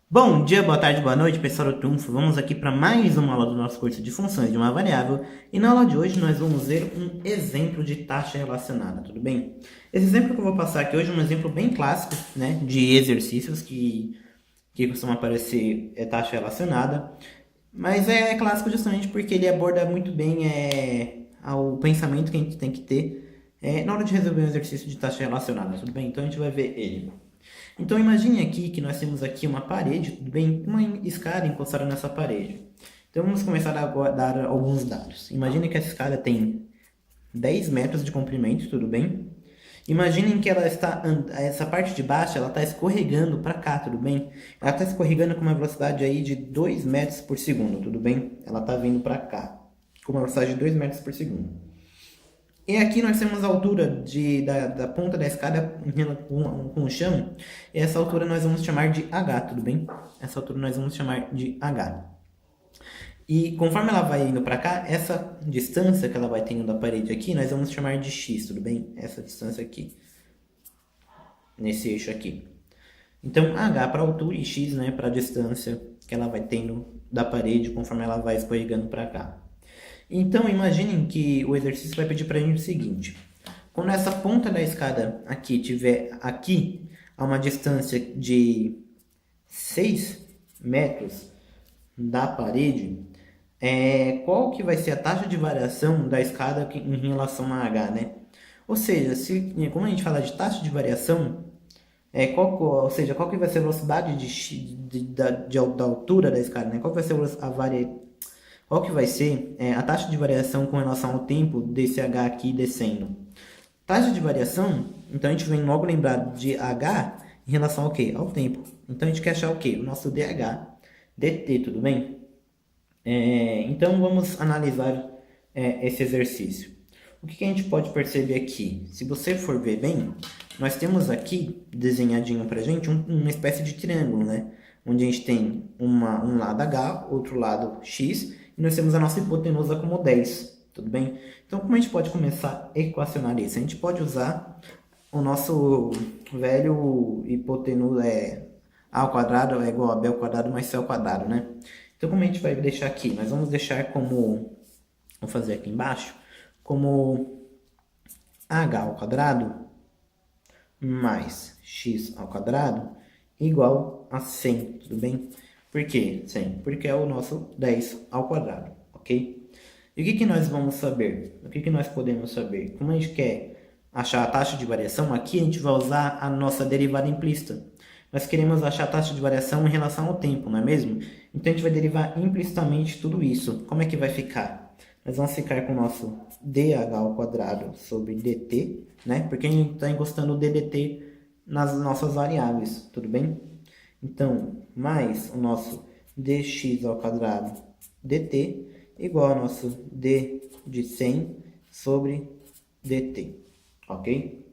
Bom dia, boa tarde, boa noite, pessoal do Triunfo. Vamos aqui para mais uma aula do nosso curso de funções de uma variável. E na aula de hoje nós vamos ver um exemplo de taxa relacionada, tudo bem? Esse exemplo que eu vou passar aqui hoje é um exemplo bem clássico, né, de exercícios que costuma aparecer taxa relacionada. Mas é clássico justamente porque ele aborda muito bem o pensamento que a gente tem que ter na hora de resolver um exercício de taxa relacionada, tudo bem? Então a gente vai ver ele. Então imagine aqui que nós temos aqui uma parede, tudo bem? Uma escada encostada nessa parede. Então vamos começar a dar alguns dados. Imagine que essa escada tem 10 metros de comprimento, tudo bem? Imaginem que essa parte de baixo ela está escorregando para cá, tudo bem? Ela está escorregando com uma velocidade aí de 2 metros por segundo, tudo bem? Ela está vindo para cá, com uma velocidade de 2 metros por segundo. E aqui nós temos a altura da ponta da escada com o chão. E essa altura nós vamos chamar de H, tudo bem? Essa altura nós vamos chamar de H. E conforme ela vai indo para cá, essa distância que ela vai tendo da parede aqui, nós vamos chamar de X, tudo bem? Essa distância aqui, nesse eixo aqui. Então, H para a altura e X, né, para a distância que ela vai tendo da parede conforme ela vai escorregando para cá. Então, imaginem que o exercício vai pedir para a gente o seguinte. Quando essa ponta da escada aqui tiver aqui a uma distância de 6 metros da parede, qual que vai ser a taxa de variação da escada em relação a H, né? Ou seja, como a gente fala de taxa de variação, ou seja, qual que vai ser a velocidade da altura da escada, né? Qual que vai ser qual que vai ser a taxa de variação com relação ao tempo desse H aqui descendo? Taxa de variação, então a gente vem logo lembrar de H em relação ao quê? Ao tempo. Então a gente quer achar o quê? O nosso DH, dt, tudo bem? Então vamos analisar esse exercício. O que a gente pode perceber aqui? Se você for ver bem, nós temos aqui desenhadinho pra gente uma espécie de triângulo, né? Onde a gente tem um lado H, outro lado X, e nós temos a nossa hipotenusa como 10, tudo bem? Então, como a gente pode começar a equacionar isso? A gente pode usar o nosso velho hipotenusa, A ao quadrado é igual a B ao quadrado mais C ao quadrado, né? Então, como a gente vai deixar aqui? Nós vamos deixar como, vou fazer aqui embaixo, como H ao quadrado mais X ao quadrado igual a 100, tudo bem? Por que 100? Porque é o nosso 10 ao quadrado, ok? E o que nós vamos saber? O que nós podemos saber? Como a gente quer achar a taxa de variação, aqui a gente vai usar a nossa derivada implícita. Nós queremos achar a taxa de variação em relação ao tempo, não é mesmo? Então a gente vai derivar implicitamente tudo isso. Como é que vai ficar? Nós vamos ficar com o nosso dh ao quadrado sobre dt, né? Porque a gente está encostando o ddt nas nossas variáveis, tudo bem? Então, mais o nosso dx ao quadrado dt igual ao nosso d de 100 sobre dt, ok?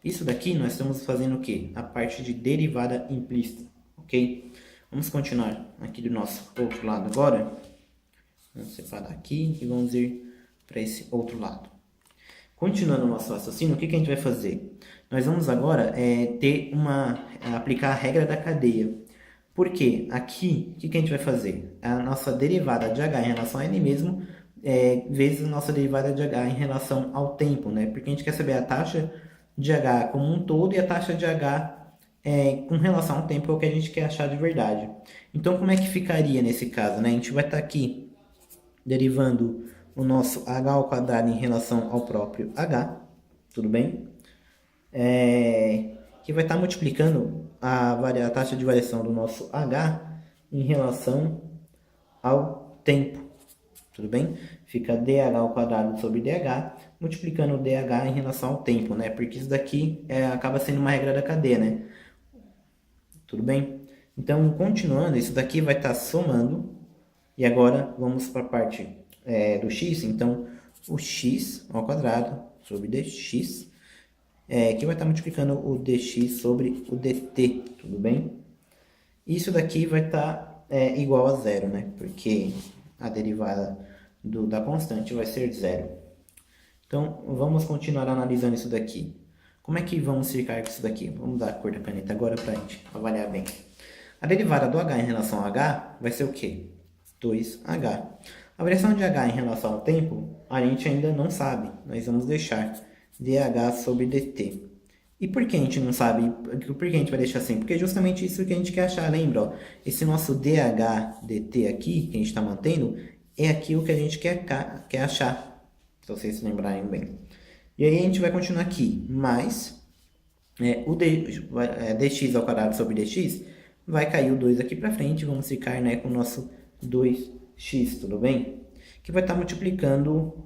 Isso daqui nós estamos fazendo o quê? A parte de derivada implícita, ok? Vamos continuar aqui do nosso outro lado agora. Vamos separar aqui e vamos ir para esse outro lado. Continuando o nosso raciocínio, o que a gente vai fazer? Nós vamos agora aplicar a regra da cadeia. Por quê? Aqui, o que a gente vai fazer? A nossa derivada de h em relação a ele mesmo, vezes a nossa derivada de h em relação ao tempo, né? Porque a gente quer saber a taxa de h como um todo e a taxa de h com relação ao tempo é o que a gente quer achar de verdade. Então, como é que ficaria nesse caso, né? A gente vai estar aqui derivando o nosso h ao quadrado em relação ao próprio h, tudo bem? Que vai estar multiplicando a taxa de variação do nosso h em relação ao tempo, tudo bem? Fica dh ao quadrado sobre dh, multiplicando o dh em relação ao tempo, né? Porque isso daqui acaba sendo uma regra da cadeia, né? Tudo bem? Então, continuando, isso daqui vai estar somando. E agora, vamos para a parte do x. Então, o x ao quadrado sobre dx, que vai estar multiplicando o dx sobre o dt, tudo bem? Isso daqui vai estar igual a zero, né? Porque a derivada da constante vai ser zero. Então, vamos continuar analisando isso daqui. Como é que vamos ficar com isso daqui? Vamos dar a cor da caneta agora para a gente avaliar bem. A derivada do h em relação a h vai ser o quê? 2h. A variação de h em relação ao tempo, a gente ainda não sabe. Nós vamos deixar dh sobre dt. E por que a gente não sabe? Por que a gente vai deixar assim? Porque é justamente isso que a gente quer achar. Lembra? Ó, esse nosso dh dt aqui, que a gente está mantendo, é aquilo que a gente quer achar. Se vocês se lembrarem bem. E aí a gente vai continuar aqui. Mais o dx ao quadrado sobre dx, vai cair o 2 aqui para frente. Vamos ficar, né, com o nosso 2x, tudo bem? Que vai estar multiplicando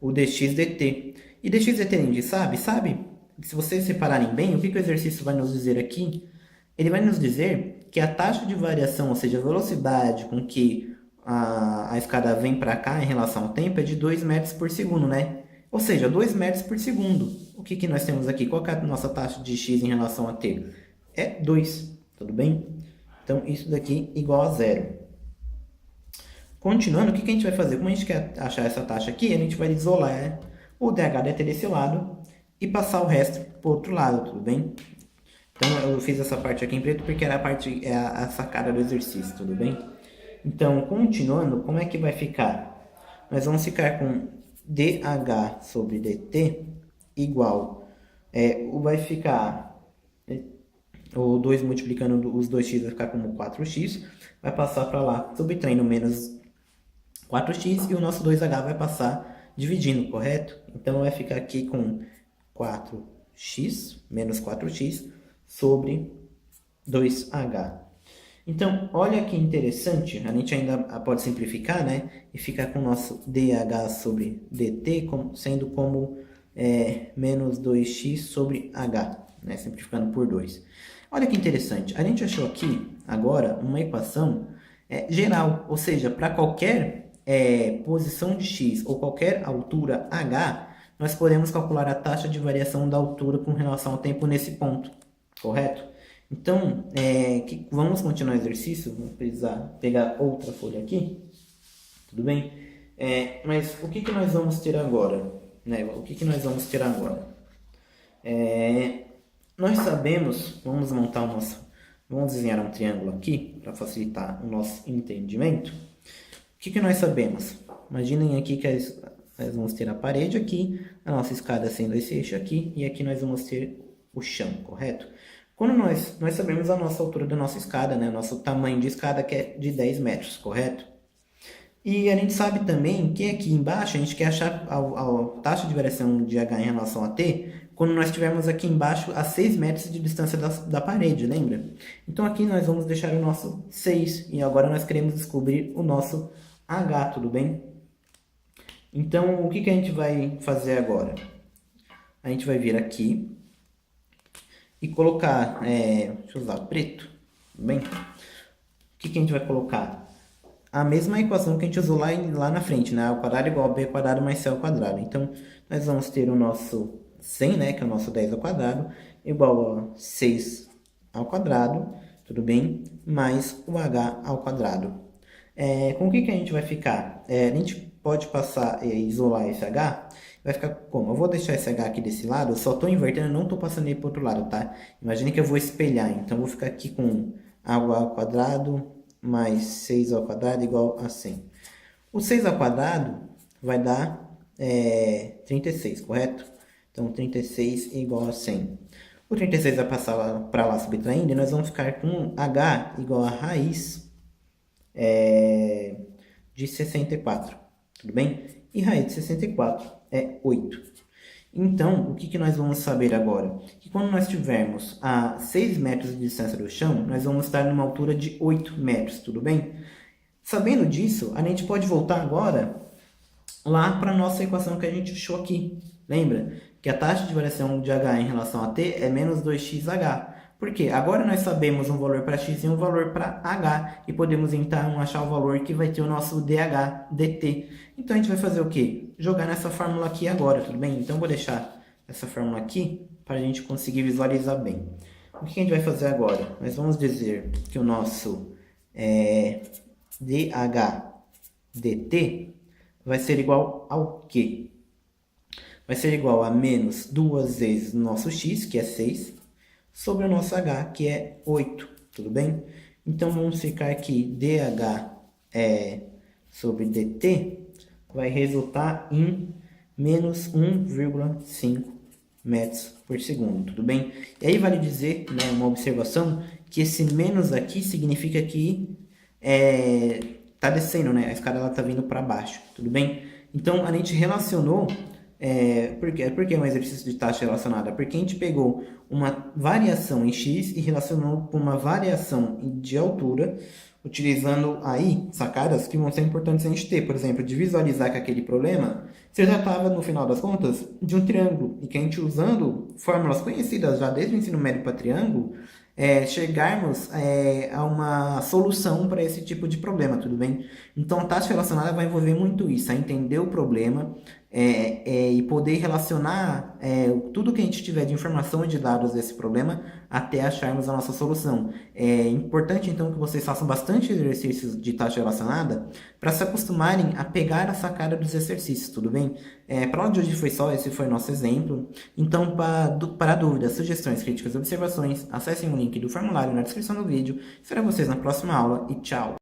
o dx dt. E dx dt a gente sabe? Sabe? Se vocês separarem bem, o que o exercício vai nos dizer aqui? Ele vai nos dizer que a taxa de variação, ou seja, a velocidade com que a escada vem para cá em relação ao tempo é de 2 metros por segundo, né? Ou seja, 2 metros por segundo. O que nós temos aqui? Qual é a nossa taxa de x em relação a t? É 2, tudo bem? Então, isso daqui é igual a zero. Continuando, o que a gente vai fazer? Como a gente quer achar essa taxa aqui, a gente vai isolar o dh dt desse lado e passar o resto para o outro lado, tudo bem? Então, eu fiz essa parte aqui em preto porque era a sacada do exercício, tudo bem? Então, continuando, como é que vai ficar? Nós vamos ficar com dh sobre dt igual, vai ficar, o 2 multiplicando os 2x vai ficar como 4x, vai passar para lá, subtraindo menos 4x, e o nosso 2h vai passar dividindo, correto? Então, vai ficar aqui com 4x menos 4x sobre 2h. Então, olha que interessante, a gente ainda pode simplificar, né? E ficar com o nosso dh sobre dt sendo como menos 2x sobre h, né? Simplificando por 2. Olha que interessante, a gente achou aqui, agora, uma equação geral, ou seja, para qualquer posição de x ou qualquer altura h, nós podemos calcular a taxa de variação da altura com relação ao tempo nesse ponto, correto? Então, vamos continuar o exercício. Vou precisar pegar outra folha aqui. Tudo bem? Mas o que nós vamos ter agora? Né? O que nós vamos ter agora? Nós sabemos, vamos montar o nosso... Vamos desenhar um triângulo aqui, para facilitar o nosso entendimento. O que nós sabemos? Imaginem aqui que nós vamos ter a parede aqui, a nossa escada sendo esse eixo aqui, e aqui nós vamos ter o chão, correto? Quando nós sabemos a nossa altura da nossa escada, né? O nosso tamanho de escada que é de 10 metros, correto? E a gente sabe também que aqui embaixo a gente quer achar a taxa de variação de h em relação a t quando nós estivermos aqui embaixo a 6 metros de distância da parede, lembra? Então aqui nós vamos deixar o nosso 6 e agora nós queremos descobrir o nosso h, tudo bem? Então o que a gente vai fazer agora? A gente vai vir aqui e colocar, deixa eu usar preto, tudo bem? O que a gente vai colocar? A mesma equação que a gente usou lá na frente, né? A ao quadrado igual a b quadrado mais c ao quadrado. Então, nós vamos ter o nosso 100, né? Que é o nosso 10 ao quadrado, igual a 6 ao quadrado, tudo bem? Mais o h ao quadrado. Com o que a gente vai ficar? A gente pode passar e isolar esse h. Vai ficar como? Eu vou deixar esse h aqui desse lado, eu só estou invertendo, não estou passando ele para o outro lado, tá? Imagine que eu vou espelhar, então eu vou ficar aqui com h ao quadrado mais 6 ao quadrado igual a 100. O 6 ao quadrado vai dar 36, correto? Então, 36 é igual a 100. O 36 vai passar para lá subtraindo e nós vamos ficar com h igual a raiz de 64, tudo bem? E raiz de 64 é 8. Então, o que nós vamos saber agora? Que quando nós estivermos a 6 metros de distância do chão, nós vamos estar numa altura de 8 metros, tudo bem? Sabendo disso, a gente pode voltar agora lá para a nossa equação que a gente achou aqui. Lembra? Que a taxa de variação de h em relação a t é menos 2xh. Por quê? Agora nós sabemos um valor para x e um valor para h. E podemos então achar o valor que vai ter o nosso dh dt. Então a gente vai fazer o quê? Jogar nessa fórmula aqui agora, tudo bem? Então eu vou deixar essa fórmula aqui para a gente conseguir visualizar bem. O que a gente vai fazer agora? Nós vamos dizer que o nosso dh dt vai ser igual ao quê? Vai ser igual a menos 2 vezes o nosso x, que é 6, sobre o nosso h, que é 8, tudo bem? Então, vamos ficar aqui, dh sobre dt vai resultar em menos 1,5 metros por segundo, tudo bem? E aí vale dizer, né, uma observação, que esse menos aqui significa que tá descendo, né? A escada ela tá vindo para baixo, tudo bem? Então, a gente relacionou, por que é um exercício de taxa relacionada? Porque a gente pegou uma variação em x e relacionou com uma variação de altura, utilizando aí sacadas que vão ser importantes a gente ter. Por exemplo, de visualizar que aquele problema se tratava, no final das contas, de um triângulo. E que a gente, usando fórmulas conhecidas já desde o ensino médio para triângulo, chegarmos a uma solução para esse tipo de problema, tudo bem? Então, a taxa relacionada vai envolver muito isso, a entender o problema e poder relacionar tudo que a gente tiver de informação e de dados desse problema até acharmos a nossa solução. É importante, então, que vocês façam bastante exercícios de taxa relacionada para se acostumarem a pegar a sacada dos exercícios, tudo bem? Para aula de hoje foi só, esse foi o nosso exemplo. Então, para dúvidas, sugestões, críticas e observações, acessem o link do formulário na descrição do vídeo. Espero vocês na próxima aula e tchau!